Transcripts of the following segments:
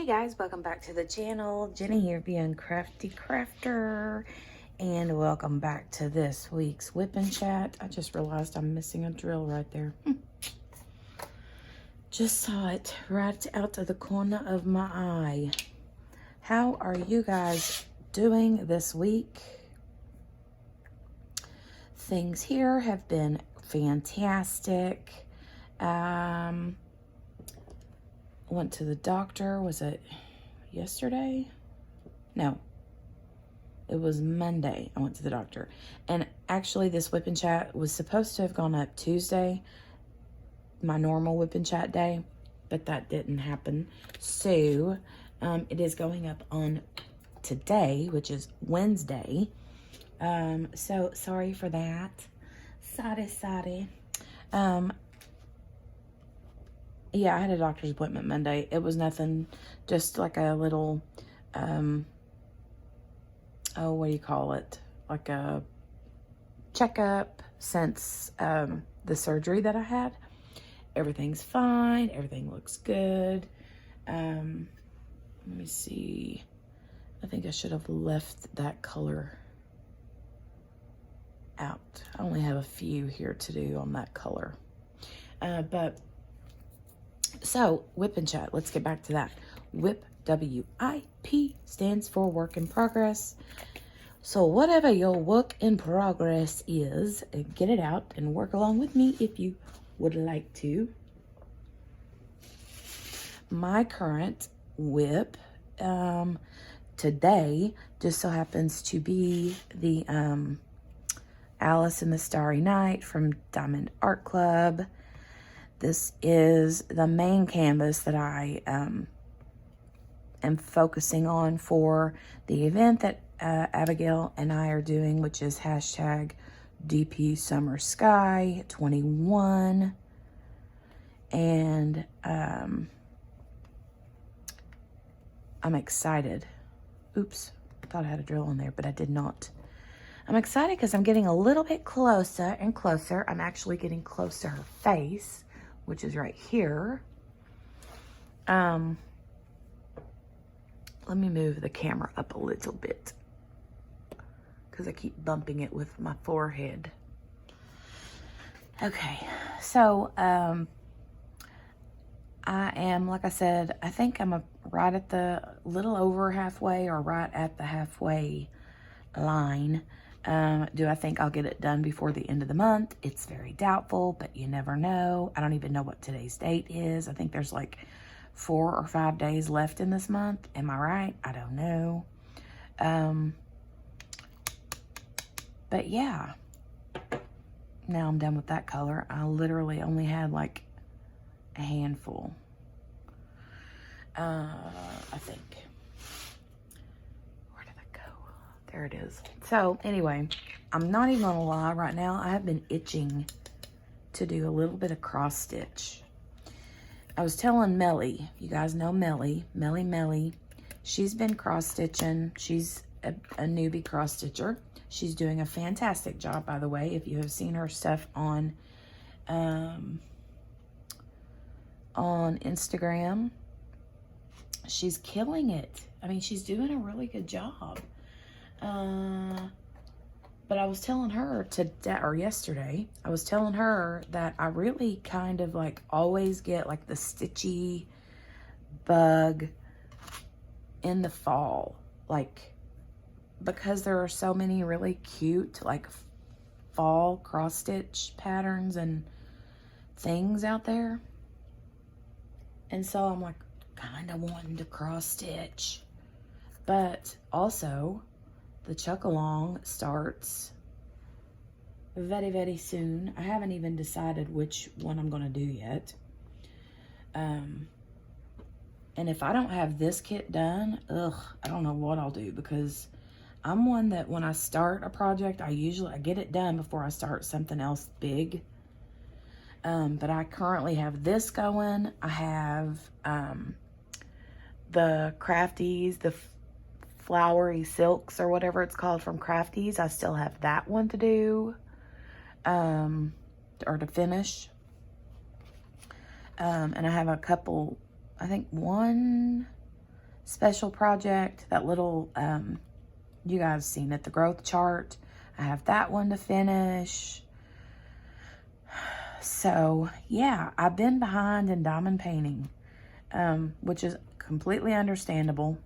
Guys, welcome back to the channel. Jenny here being Crafty Crafter, and welcome back to this week's WIP and Chat. I just realized I'm missing a drill right there. Just saw it right out of the corner of my eye. How are you guys doing this week? Things here have been fantastic. Went to the doctor. Was it yesterday? No, it was Monday. I went to the doctor, and actually this WIP and Chat was supposed to have gone up Tuesday, my normal WIP and Chat day, but that didn't happen. So it is going up on today, which is Wednesday. So sorry for that. Sorry. Yeah, I had a doctor's appointment Monday. It was nothing, just like a little, oh, what do you call it? Like a checkup since the surgery that I had. Everything's fine. Everything looks good. Let me see. I think I should have left that color out. I only have a few here to do on that color. But so, WIP and Chat, let's get back to that. WIP, W-I-P, stands for work in progress. So whatever your work in progress is, get it out and work along with me if you would like to. My current WIP today just so happens to be the Alice in the Starry Night from Diamond Art Club. This is the main canvas that I am focusing on for the event that Abigail and I are doing, which is hashtag DP Summer Sky 21. And I'm excited. Oops, thought I had a drill in there, but I did not. I'm excited because I'm getting a little bit closer and closer. I'm actually getting close to her face, which is right here. Let me move the camera up a little bit because I keep bumping it with my forehead. Okay, so I am, like I said, I think I'm right at the little over halfway or right at the halfway line. Do I think I'll get it done before the end of the month? It's very doubtful, but you never know. I don't even know what today's date is. I think there's like 4 or 5 days left in this month. Am I right? I don't know. But yeah. Now I'm done with that color. I literally only had like a handful. I think. There it is. So anyway, I'm not even gonna lie, right now I have been itching to do a little bit of cross stitch. I was telling Melly, you guys know Melly, she's been cross stitching. She's a newbie cross stitcher. She's doing a fantastic job, by the way. If you have seen her stuff on Instagram, she's killing it. I mean, she's doing a really good job. But I was telling her today or yesterday, I was telling her that I really kind of like always get like the stitchy bug in the fall, like because there are so many really cute like fall cross stitch patterns and things out there. And so I'm like kind of wanting to cross stitch, but also the chuck-along starts very, very soon. I haven't even decided which one I'm going to do yet. And if I don't have this kit done, I don't know what I'll do, because I'm one that when I start a project, I get it done before I start something else big. But I currently have this going. I have the Krafts, the flowery silks or whatever it's called from Krafts. I still have that one to do, or to finish. And I have a couple, I think one special project, that little, you guys seen it, the growth chart. I have that one to finish. So, yeah, I've been behind in diamond painting, which is completely understandable.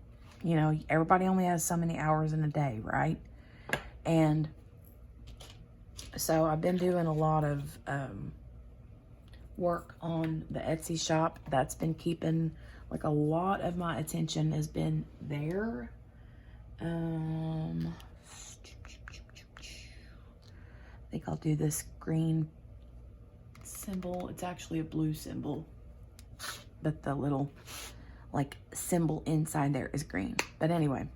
You know, everybody only has so many hours in a day, right? And so I've been doing a lot of work on the Etsy shop. That's been keeping, like, a lot of my attention has been there. I think I'll do this green symbol. It's actually a blue symbol, but the little, like, symbol inside there is green. But anyway,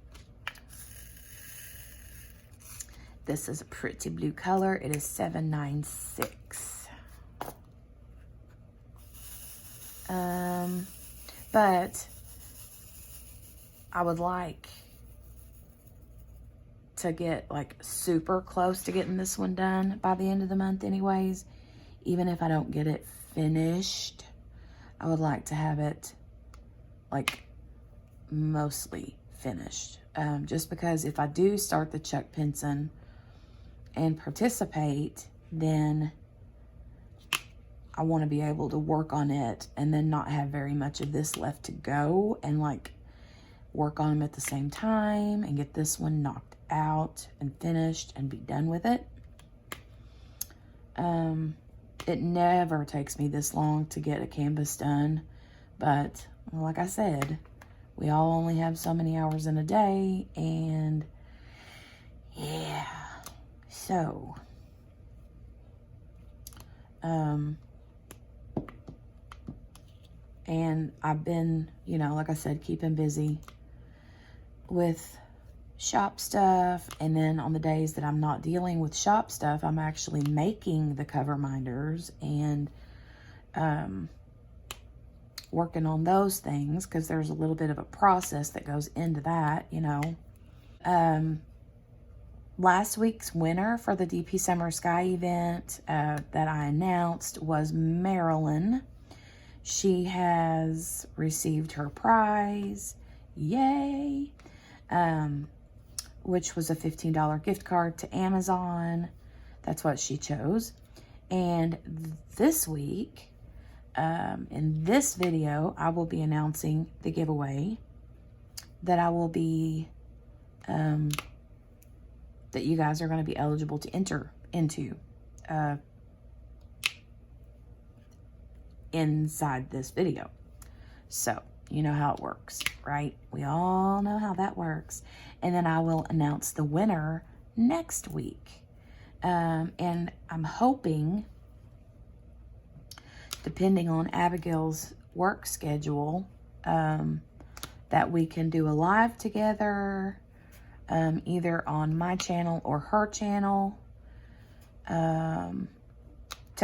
this is a pretty blue color. It is 796. But I would like to get, like, super close to getting this one done by the end of the month anyways. Even if I don't get it finished, I would like to have it, like, mostly finished. Just because if I do start the Chuck Pinson and participate, then I want to be able to work on it and then not have very much of this left to go, and, like, work on them at the same time and get this one knocked out and finished and be done with it. It never takes me this long to get a canvas done, but like I said, we all only have so many hours in a day, and yeah, so and I've been, you know, like I said, keeping busy with shop stuff, and then on the days that I'm not dealing with shop stuff, I'm actually making the cover minders and working on those things, because there's a little bit of a process that goes into that, you know. Last week's winner for the DP Summer Sky event that I announced was Marilyn. She has received her prize. Yay! Which was a $15 gift card to Amazon. That's what she chose. And this week, in this video, I will be announcing the giveaway that I will be, that you guys are going to be eligible to enter into inside this video. So, you know how it works, right? We all know how that works. And then I will announce the winner next week. And I'm hoping, depending on Abigail's work schedule, that we can do a live together, either on my channel or her channel, to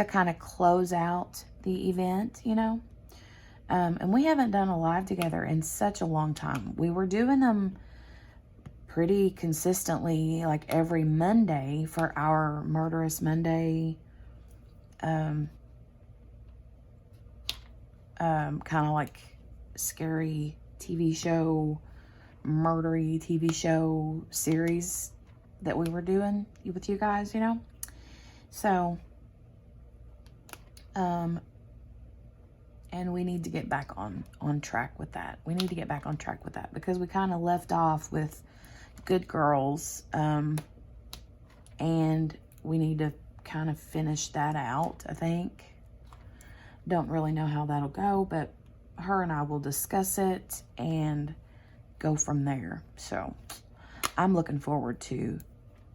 kind of close out the event, you know. And we haven't done a live together in such a long time. We were doing them pretty consistently, like every Monday for our Murderous Monday, kind of like scary TV show, murdery TV show series that we were doing with you guys, you know. So, and we need to get back on track with that. We need to get back on track with that, because we kind of left off with Good Girls, and we need to kind of finish that out, I think. Don't really know how that'll go, but her and I will discuss it and go from there. So I'm looking forward to,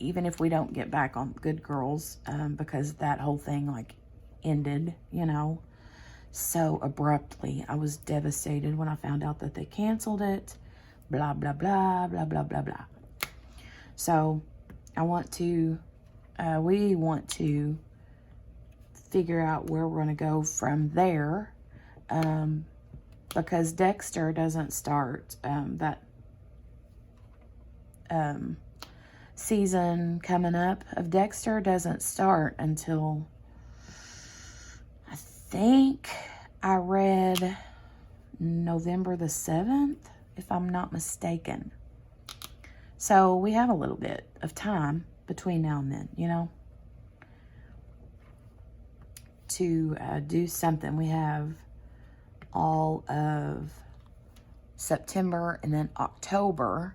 even if we don't get back on Good Girls, because that whole thing, like, ended, you know, so abruptly. I was devastated when I found out that they canceled it. Blah, blah, blah, blah, blah, blah, blah. So I want to, we want to figure out where we're going to go from there, because Dexter doesn't start, that season coming up of Dexter doesn't start until, I think I read November the 7th, if I'm not mistaken. So we have a little bit of time between now and then, you know, to do something. We have all of September and then October.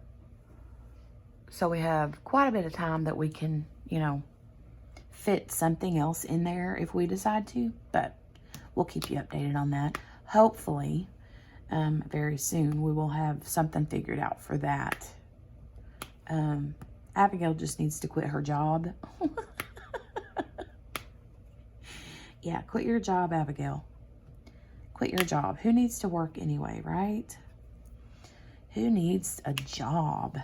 So we have quite a bit of time that we can, you know, fit something else in there if we decide to. But we'll keep you updated on that. Hopefully, very soon we will have something figured out for that. Abigail just needs to quit her job. Yeah, quit your job, Abigail. Quit your job. Who needs to work anyway, right? Who needs a job?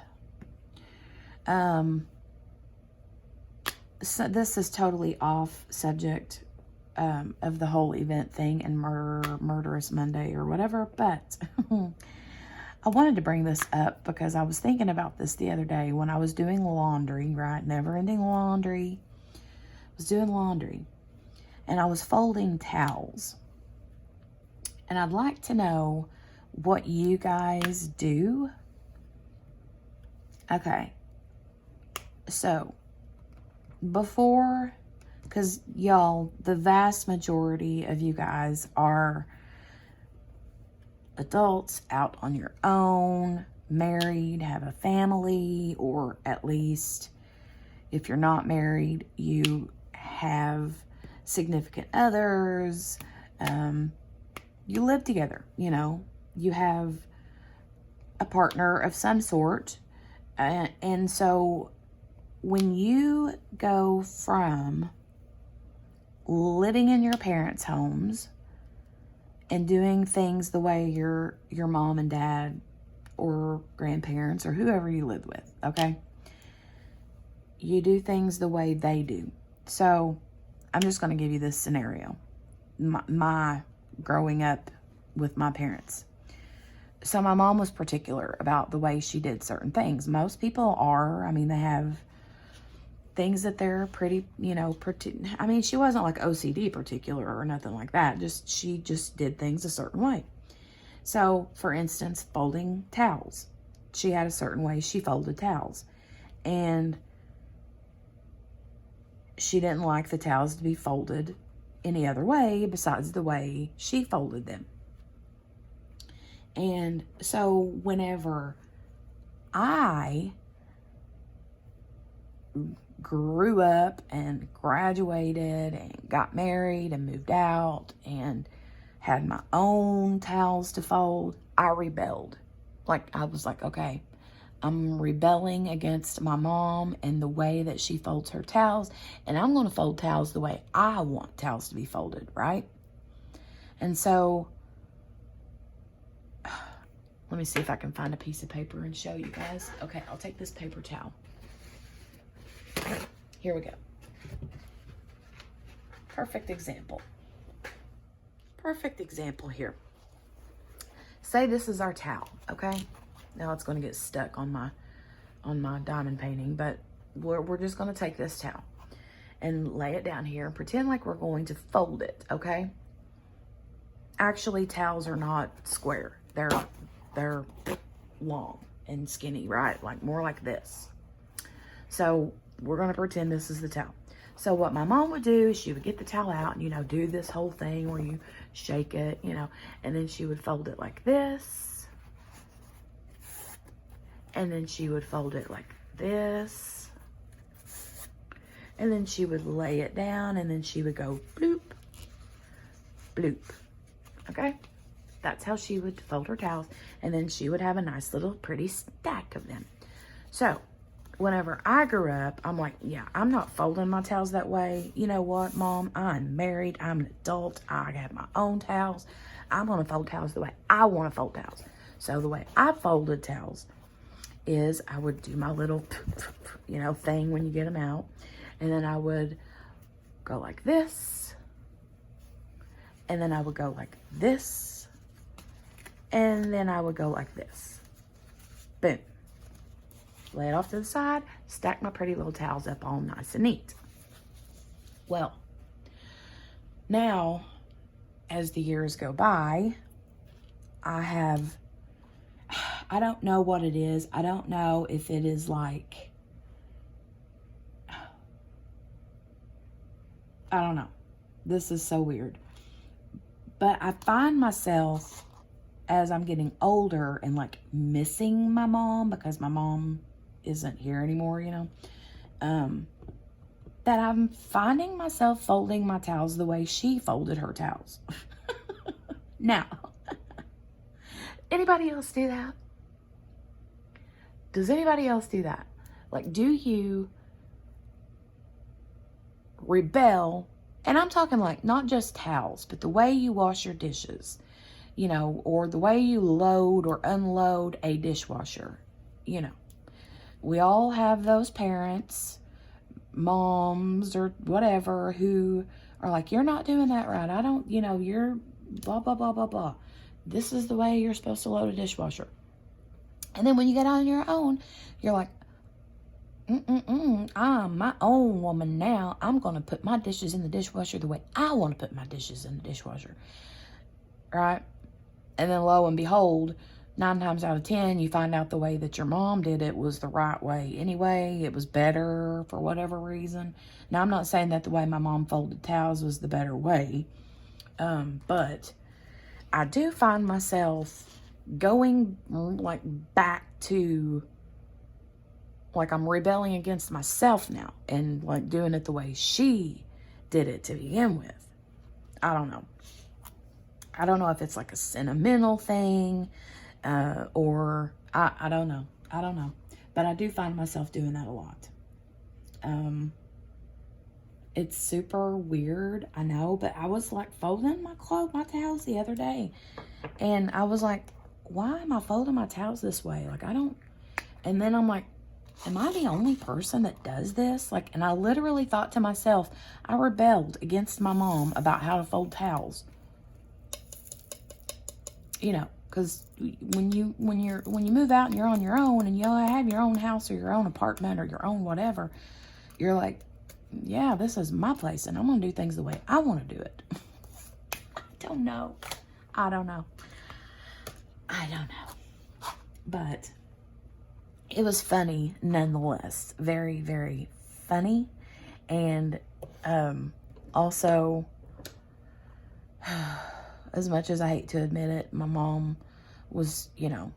So this is totally off subject of the whole event thing and Murderous Monday or whatever, but I wanted to bring this up because I was thinking about this the other day when I was doing laundry, right? Never-ending laundry. I was doing laundry, and I was folding towels. And I'd like to know what you guys do. Okay. So, before, because y'all, the vast majority of you guys are adults out on your own, married, have a family, or at least if you're not married, you have significant others. You live together, you know, you have a partner of some sort. And so when you go from living in your parents' homes and doing things the way your mom and dad or grandparents or whoever you live with, okay? You do things the way they do. So I'm just going to give you this scenario. My growing up with my parents. So my mom was particular about the way she did certain things. Most people are. I mean, they have things that they're pretty, you know, I mean, she wasn't like OCD particular or nothing like that. She just did things a certain way. So, for instance, folding towels. She had a certain way she folded towels. And she didn't like the towels to be folded any other way besides the way she folded them. And so whenever I grew up and graduated and got married and moved out and had my own towels to fold, I rebelled. Like, I was like, okay, I'm rebelling against my mom and the way that she folds her towels, and I'm going to fold towels the way I want towels to be folded, right? And so, let me see if I can find a piece of paper and show you guys. Okay, I'll take this paper towel. Here we go. Perfect example. Perfect example here. Say this is our towel, okay? Now it's going to get stuck on my diamond painting, but we're just going to take this towel and lay it down here and pretend like we're going to fold it, okay? Actually, towels are not square. They're long and skinny, right? Like more like this. So we're going to pretend this is the towel. So what my mom would do is she would get the towel out and, you know, do this whole thing where you shake it, you know, and then she would fold it like this. And then she would fold it like this. And then she would lay it down and then she would go bloop, bloop. Okay? That's how she would fold her towels. And then she would have a nice little pretty stack of them. So, whenever I grew up, I'm like, yeah, I'm not folding my towels that way. You know what, Mom? I'm married. I'm an adult. I have my own towels. I'm going to fold towels the way I want to fold towels. So the way I folded towels is I would do my little, you know, thing when you get them out. And then I would go like this. And then I would go like this. And then I would go like this. Boom. Lay it off to the side, stack my pretty little towels up all nice and neat. Well, now, as the years go by, I I don't know what it is. I don't know if it is like, I don't know. This is so weird. But I find myself, as I'm getting older and like missing my mom, because my mom isn't here anymore, you know, that I'm finding myself folding my towels the way she folded her towels. Now, anybody else do that? Does anybody else do that? Like, do you rebel? And I'm talking like not just towels, but the way you wash your dishes, you know, or the way you load or unload a dishwasher. You know, we all have those parents, moms or whatever, who are like, you're not doing that right. I don't, you know, you're blah, blah, blah, blah, blah. This is the way you're supposed to load a dishwasher. And then when you get on your own, you're like, I'm my own woman now. I'm going to put my dishes in the dishwasher the way I want to put my dishes in the dishwasher. Right? And then lo and behold, 9 times out of 10, you find out the way that your mom did it was the right way anyway. It was better for whatever reason. Now, I'm not saying that the way my mom folded towels was the better way. But I do find myself going like back to, like, I'm rebelling against myself now and like doing it the way she did it to begin with. I don't know. I don't know if it's like a sentimental thing, or I don't know. I don't know. But I do find myself doing that a lot. It's super weird, I know, but I was like folding my towels the other day, and I was like, why am I folding my towels this way? Like, I don't, and then I'm like, am I the only person that does this? Like, and I literally thought to myself, I rebelled against my mom about how to fold towels. You know, because when you move out and you're on your own and you have your own house or your own apartment or your own whatever, you're like, yeah, this is my place and I'm going to do things the way I want to do it. I don't know. I don't know. But it was funny nonetheless. Very, very funny. And also, as much as I hate to admit it, my mom was, you know,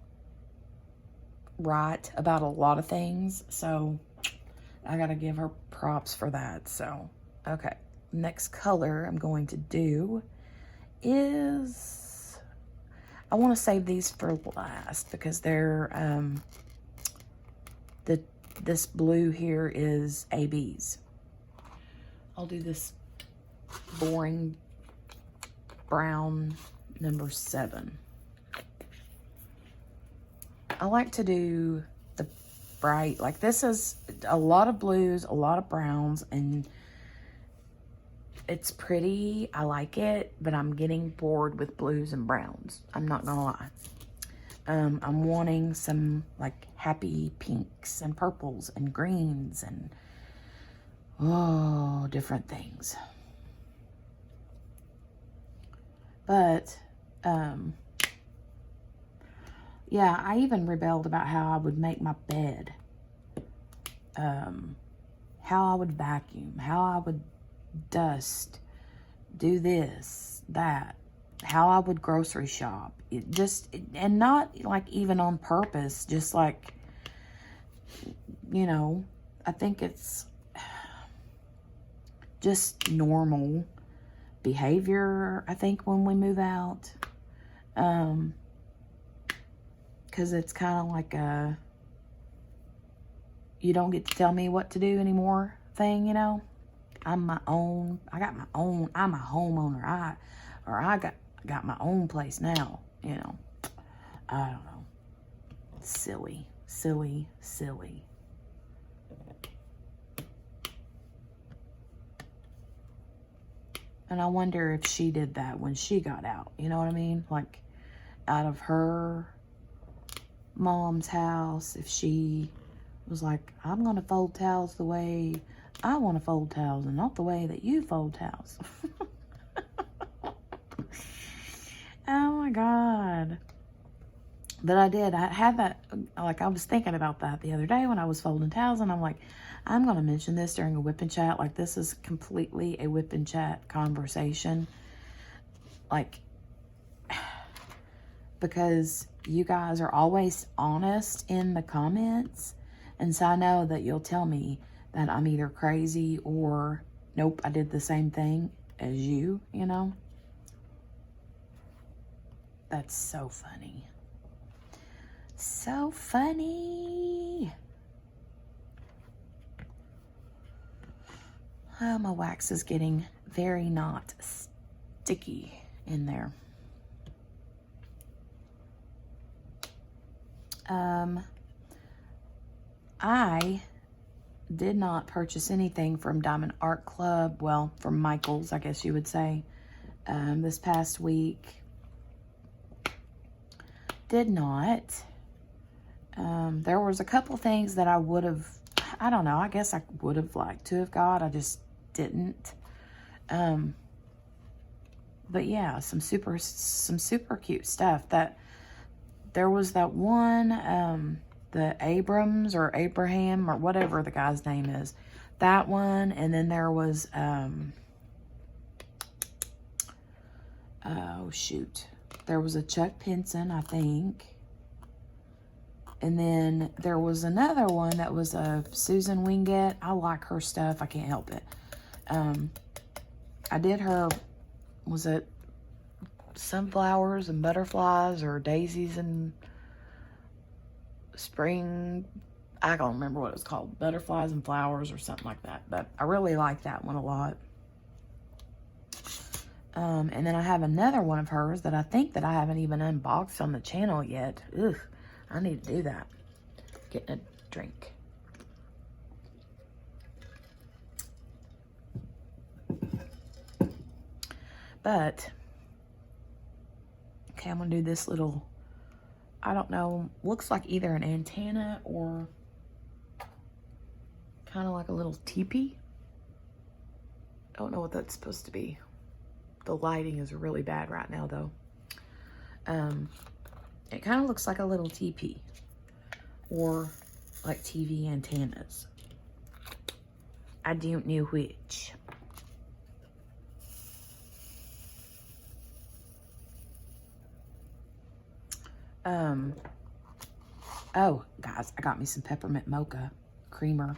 right about a lot of things. So I got to give her props for that. So, okay. Next color I'm going to do is, I want to save these for last because they're, this blue here is AB's. I'll do this boring brown number 7. I like to do the bright, like this is a lot of blues, a lot of browns, and it's pretty. I like it, but I'm getting bored with blues and browns. I'm not gonna lie. I'm wanting some like happy pinks and purples and greens and different things. But yeah, I even rebelled about how I would make my bed, how I would vacuum, how I would dust, do this, that, how I would grocery shop. And not like even on purpose, just like, you know, I think it's just normal behavior, I think, when we move out. Because it's kind of like a, you don't get to tell me what to do anymore thing, you know. I'm my own, I'm a homeowner. I got my own place now, you know. I don't know. Silly. And I wonder if she did that when she got out, you know what I mean? Like, out of her mom's house, if she was like, I'm going to fold towels the way I want to fold towels and not the way that you fold towels. Oh my God. But I did. I had that, like, I was thinking about that the other day when I was folding towels, and I'm like, I'm going to mention this during a WIP and chat. Like, this is completely a WIP and chat conversation. Like, because you guys are always honest in the comments. And so I know that you'll tell me that I'm either crazy or, nope, I did the same thing as you, you know? That's so funny. So funny. Oh, my wax is getting very not sticky in there. I did not purchase anything from Diamond Art Club. Well, from Michael's, I guess you would say, this past week. Did not. There was a couple things that I would have, I don't know, I guess I would have liked to have got. I just didn't. But yeah, some super cute stuff. That there was that one, the Abrams or Abraham or whatever the guy's name is. That one, and then there was oh shoot. There was a Chuck Pinson, I think. And then there was another one that was a Susan Wingate. I like her stuff. I can't help it. I did her, was it sunflowers and butterflies or daisies and spring? I don't remember what it was called. Butterflies and flowers or something like that. But I really like that one a lot. And then I have another one of hers that I think that I haven't even unboxed on the channel yet. Ugh, I need to do that. Getting a drink. But, okay, I'm going to do this little, I don't know, looks like either an antenna or kind of like a little teepee. I don't know what that's supposed to be. The lighting is really bad right now, though. It kind of looks like a little teepee or like TV antennas. I don't know which. Oh, guys, I got me some peppermint mocha creamer.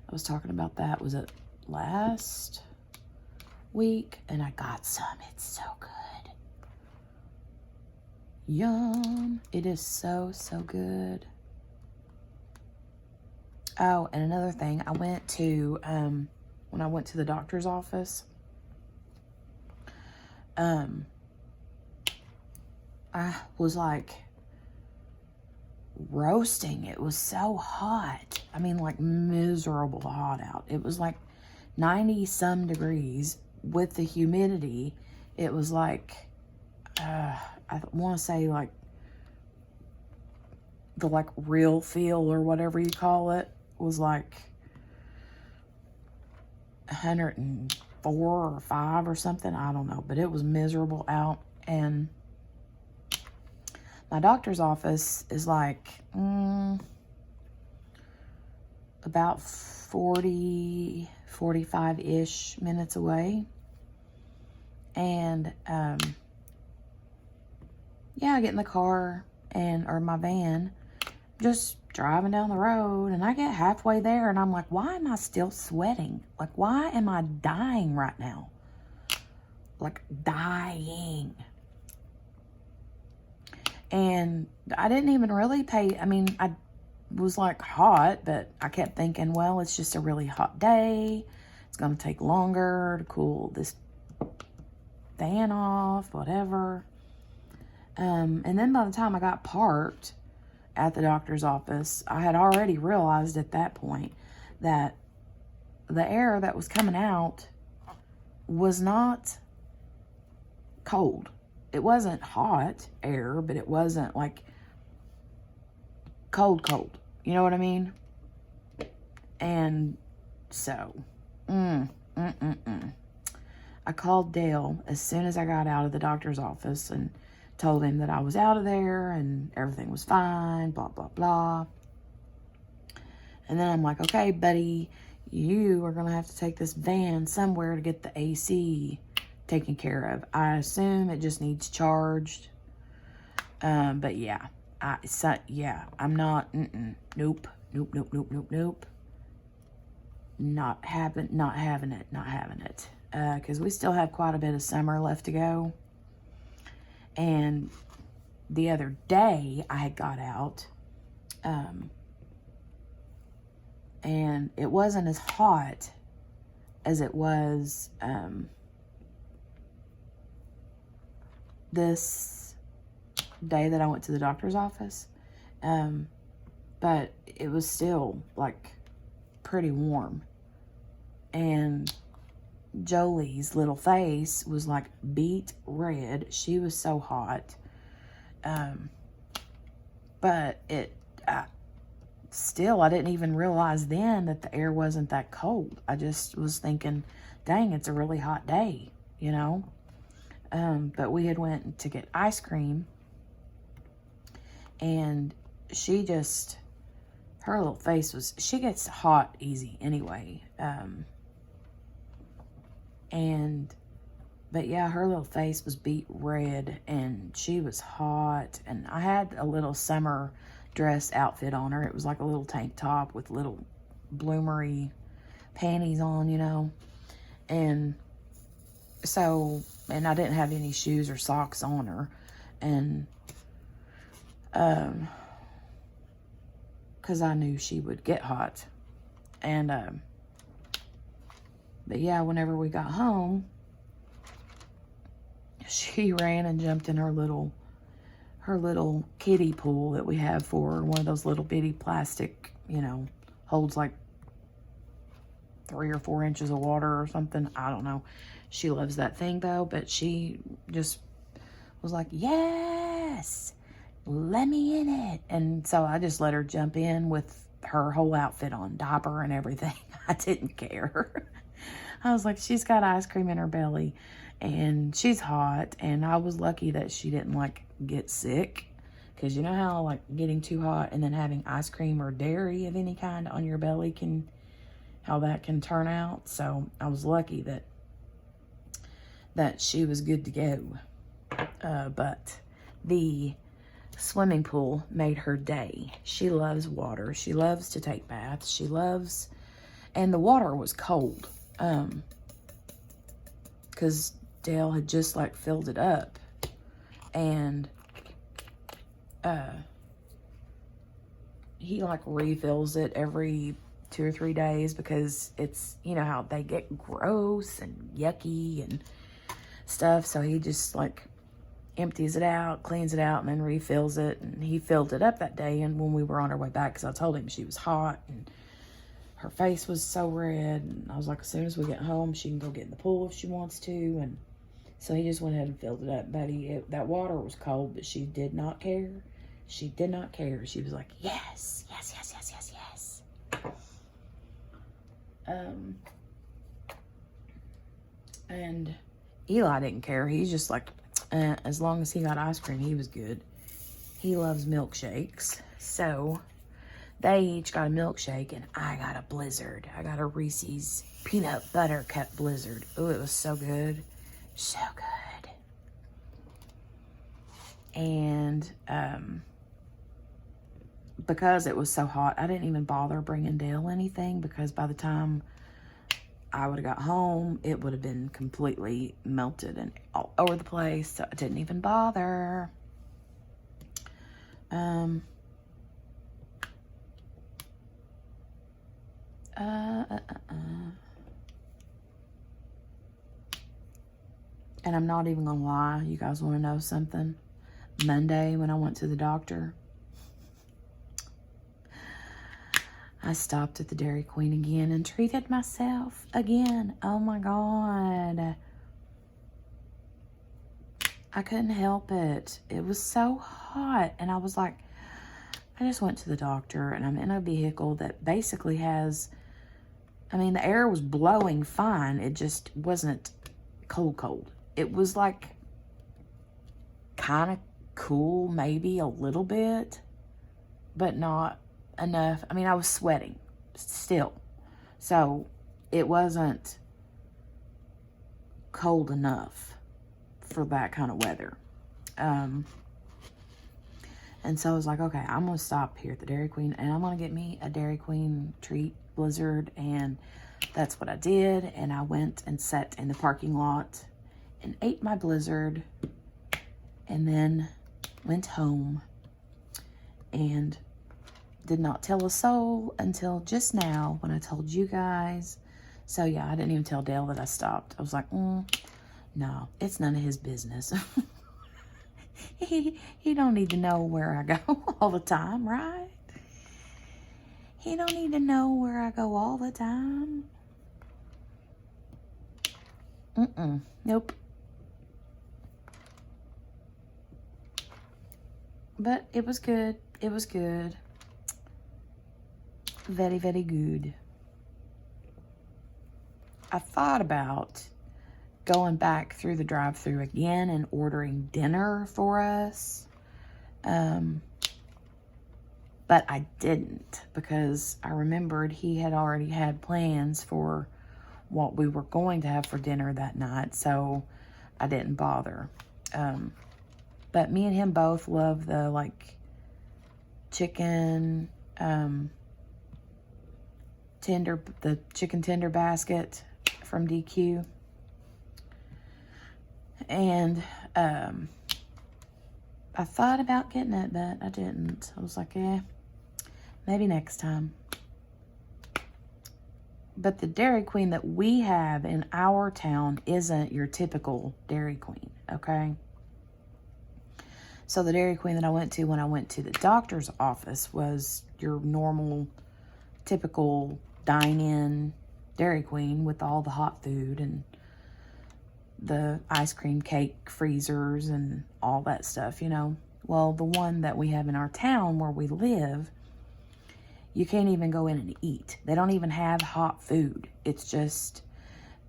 I was talking about that. Was it last week? And I got some. It's so good. Yum. It is so, so good. Oh, and another thing. I went to, when I went to the doctor's office, I was like roasting. It was so hot. I mean, like miserable hot out. It was like 90 some degrees with the humidity. It was like, I want to say like the like real feel or whatever you call it was like 104 or 5 or something. I don't know, but it was miserable out. And my doctor's office is like about 40, 45-ish minutes away. And yeah, I get in the car or my van, just driving down the road, and I get halfway there and I'm like, why am I still sweating? Like, why am I dying right now? Like, dying. And I didn't even really pay, I mean, I was like hot, but I kept thinking, well, it's just a really hot day. It's going to take longer to cool this fan off, whatever. And then by the time I got parked at the doctor's office, I had already realized at that point that the air that was coming out was not cold. It wasn't hot air, but it wasn't like cold. You know what I mean? And so, I called Dale as soon as I got out of the doctor's office and Told him that I was out of there and everything was fine, blah, blah, blah. And then I'm like, okay, buddy, you are going to have to take this van somewhere to get the AC taken care of. I assume it just needs charged. But yeah, I'm not, nope. Not having it. Because we still have quite a bit of summer left to go. And the other day I had got out, and it wasn't as hot as it was, this day that I went to the doctor's office. But it was still like pretty warm. And Jolie's little face was like beet red. She was so hot. But still, I didn't even realize then that the air wasn't that cold. I just was thinking, dang, it's a really hot day, you know? But we had went to get ice cream, and her little face she gets hot easy anyway. But yeah, her little face was beet red, and she was hot. And I had a little summer dress outfit on her. It was like a little tank top with little bloomery panties on, you know. And I didn't have any shoes or socks on her. And, because I knew she would get hot. And, but yeah, whenever we got home, she ran and jumped in her little kiddie pool that we have for her. One of those little bitty plastic, you know, holds like 3 or 4 inches of water or something. I don't know. She loves that thing though, but she just was like, yes, let me in it. And so I just let her jump in with her whole outfit on, diaper and everything. I didn't care. I was like, she's got ice cream in her belly and she's hot. And I was lucky that she didn't like get sick, because you know how like getting too hot and then having ice cream or dairy of any kind on your belly how that can turn out. So I was lucky that she was good to go. But the swimming pool made her day. She loves water. She loves to take baths. And the water was cold. Because Dale had just like filled it up. And he like refills it every 2 or 3 days, because it's, you know how they get gross and yucky and stuff. So he just like empties it out, cleans it out, and then refills it. And he filled it up that day. And when we were on our way back, because I told him she was hot and her face was so red, and I was like, as soon as we get home, she can go get in the pool if she wants to. And so he just went ahead and filled it up. But that water was cold, but she did not care. She did not care. She was like, yes, yes, yes, yes, yes, yes. And Eli didn't care. He's just like, as long as he got ice cream, he was good. He loves milkshakes. So they each got a milkshake, and I got a Blizzard. I got a Reese's peanut butter cup Blizzard. Oh, it was so good. So good. And because it was so hot, I didn't even bother bringing Dale anything, because by the time I would have got home, it would have been completely melted and all over the place. So I didn't even bother. And I'm not even gonna lie. You guys want to know something? Monday, when I went to the doctor, I stopped at the Dairy Queen again and treated myself again. Oh my God. I couldn't help it. It was so hot. And I was like, I just went to the doctor, and I'm in a vehicle that basically has, I mean, the air was blowing fine. It just wasn't cold. It was like kind of cool, maybe a little bit, but not enough. I mean, I was sweating still. So it wasn't cold enough for that kind of weather. And so I was like, okay, I'm going to stop here at the Dairy Queen and I'm going to get me a Dairy Queen treat blizzard. And that's what I did. And I went and sat in the parking lot and ate my blizzard and then went home and did not tell a soul until just now when I told you guys. So yeah, I didn't even tell Dale that I stopped. I was like, no, it's none of his business. He don't need to know where I go all the time, right? He don't need to know where I go all the time. Nope. But it was good. It was good. Very, very good. I thought about going back through the drive-thru again and ordering dinner for us. But I didn't because I remembered he had already had plans for what we were going to have for dinner that night. So I didn't bother. But me and him both love the like chicken, the chicken tender basket from DQ. And I thought about getting it, but I didn't. I was like, maybe next time. But the Dairy Queen that we have in our town isn't your typical Dairy Queen, okay? So the Dairy Queen that I went to when I went to the doctor's office was your normal, typical dine-in Dairy Queen with all the hot food and the ice cream cake freezers and all that stuff, you know. Well, the one that we have in our town where we live, you can't even go in and eat. They don't even have hot food. It's just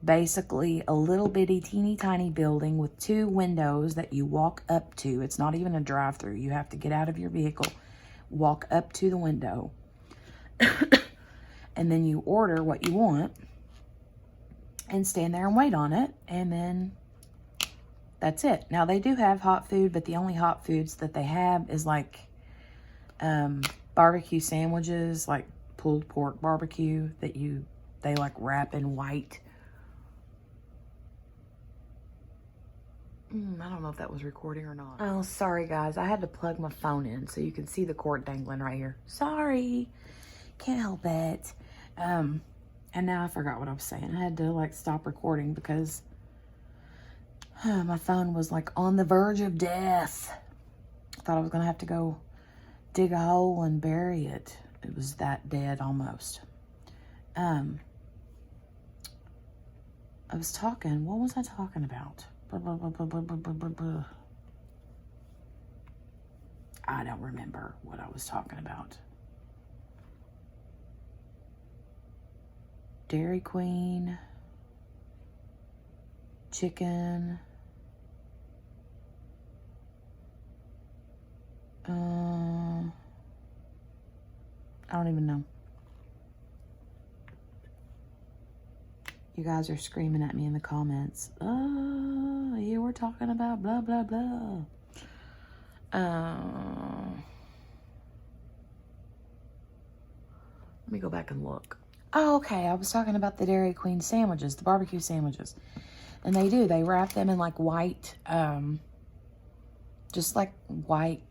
basically a little bitty teeny tiny building with 2 windows that you walk up to. It's not even a drive-through. You have to get out of your vehicle, walk up to the window, and then you order what you want and stand there and wait on it, and then that's it. Now, they do have hot food, but the only hot foods that they have is like barbecue sandwiches, like pulled pork barbecue that they like wrap in white. I don't know if that was recording or not. Oh, sorry guys. I had to plug my phone in so you can see the cord dangling right here. Sorry. Can't help it. And now I forgot what I was saying. I had to like stop recording because my phone was like on the verge of death. I thought I was going to have to go dig a hole and bury it. It was that dead almost. I was talking. What was I talking about? I don't remember what I was talking about. Dairy Queen, chicken, I don't even know. You guys are screaming at me in the comments. Oh, you were talking about blah, blah, blah. Let me go back and look. Oh, okay. I was talking about the Dairy Queen sandwiches, the barbecue sandwiches. And they wrap them in like white, just like white,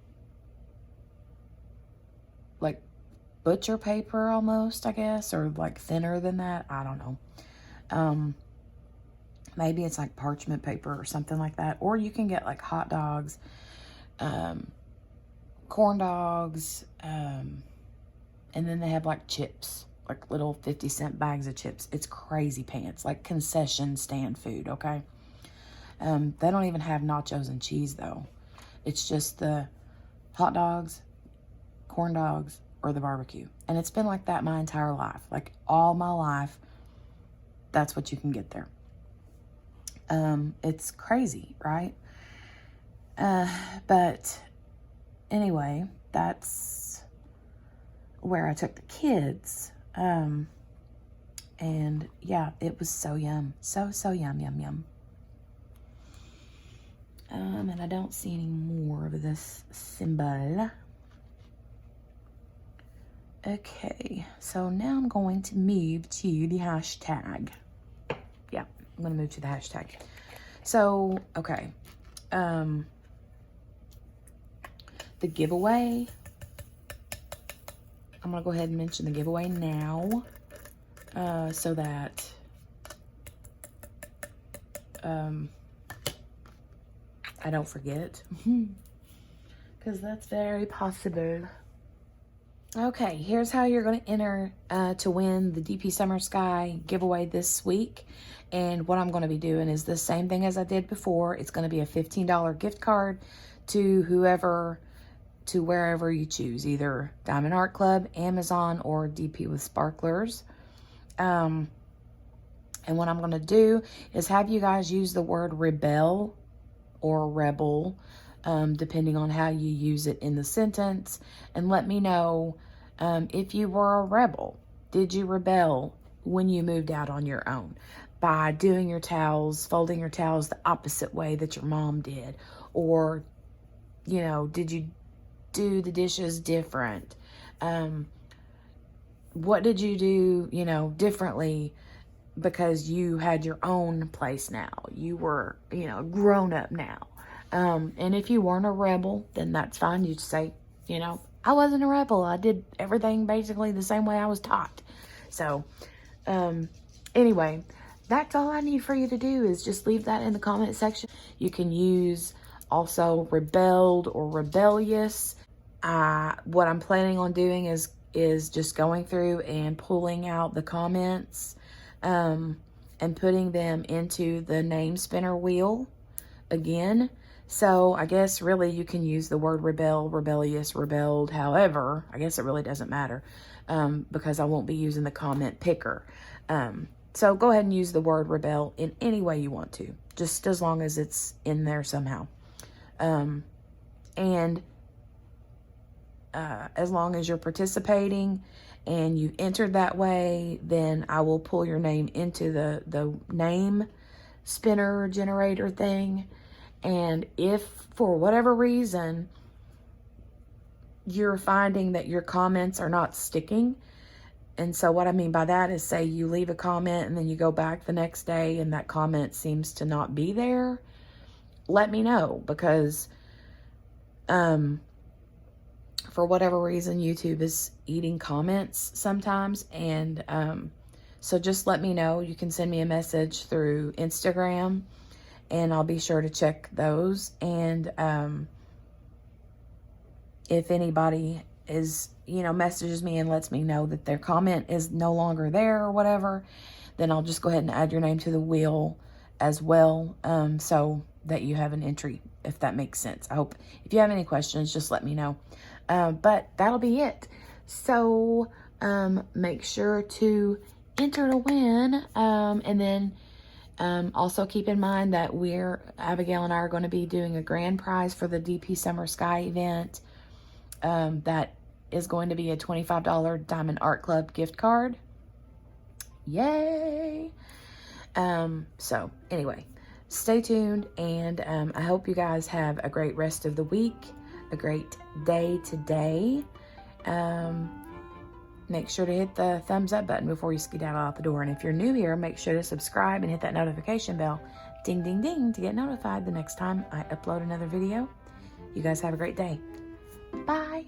like butcher paper almost, I guess, or like thinner than that. I don't know. Maybe it's like parchment paper or something like that. Or you can get like hot dogs, corn dogs, and then they have like chips, like little 50-cent bags of chips. It's crazy pants, like concession stand food, okay? They don't even have nachos and cheese though. It's just the hot dogs, corn dogs, or the barbecue. And it's been like that my entire life. Like all my life, that's what you can get there. It's crazy, right? But anyway, that's where I took the kids. And yeah, it was so yum. So yum, yum, yum. And I don't see any more of this symbol. Okay, so now I'm going to move to the hashtag. Yeah, I'm going to move to the hashtag. So, okay. The giveaway. I'm going to go ahead and mention the giveaway now. So that I don't forget. Because that's very possible. Okay, here's how you're going to enter to win the DP Summer Sky giveaway this week. And what I'm going to be doing is the same thing as I did before. It's going to be a $15 gift card to wherever you choose, either Diamond Art Club, Amazon, or DP with Sparklers. And what I'm going to do is have you guys use the word rebel or rebel, depending on how you use it in the sentence, and let me know if you were a rebel. Did you rebel when you moved out on your own by doing your towels, folding your towels the opposite way that your mom did? Or, you know, did you do the dishes different? What did you do, you know, differently because you had your own place now? You were, you know, grown up now. And if you weren't a rebel, then that's fine. You'd say, you know, I wasn't a rebel. I did everything basically the same way I was taught. So, anyway, that's all I need for you to do is just leave that in the comment section. You can use also rebelled or rebellious. What I'm planning on doing is just going through and pulling out the comments, and putting them into the name spinner wheel again. So I guess really you can use the word rebel, rebellious, rebelled, however. I guess it really doesn't matter, because I won't be using the comment picker. So go ahead and use the word rebel in any way you want to, just as long as it's in there somehow. And as long as you're participating and you entered that way, then I will pull your name into the name spinner generator thing. And if for whatever reason you're finding that your comments are not sticking, and so what I mean by that is, say you leave a comment and then you go back the next day and that comment seems to not be there, let me know, because for whatever reason YouTube is eating comments sometimes. And so just let me know. You can send me a message through Instagram and I'll be sure to check those. And if anybody is, you know, messages me and lets me know that their comment is no longer there or whatever, then I'll just go ahead and add your name to the wheel as well, so that you have an entry, if that makes sense. I hope if you have any questions, just let me know. But that'll be it. So make sure to enter to win. And then also keep in mind that Abigail and I are going to be doing a grand prize for the DP Summer Sky event. That is going to be a $25 Diamond Art Club gift card. Yay! So anyway, stay tuned, and I hope you guys have a great rest of the week, a great day today. Make sure to hit the thumbs up button before you skedaddle out the door. And if you're new here, make sure to subscribe and hit that notification bell, ding, ding, ding, to get notified the next time I upload another video. You guys have a great day. Bye.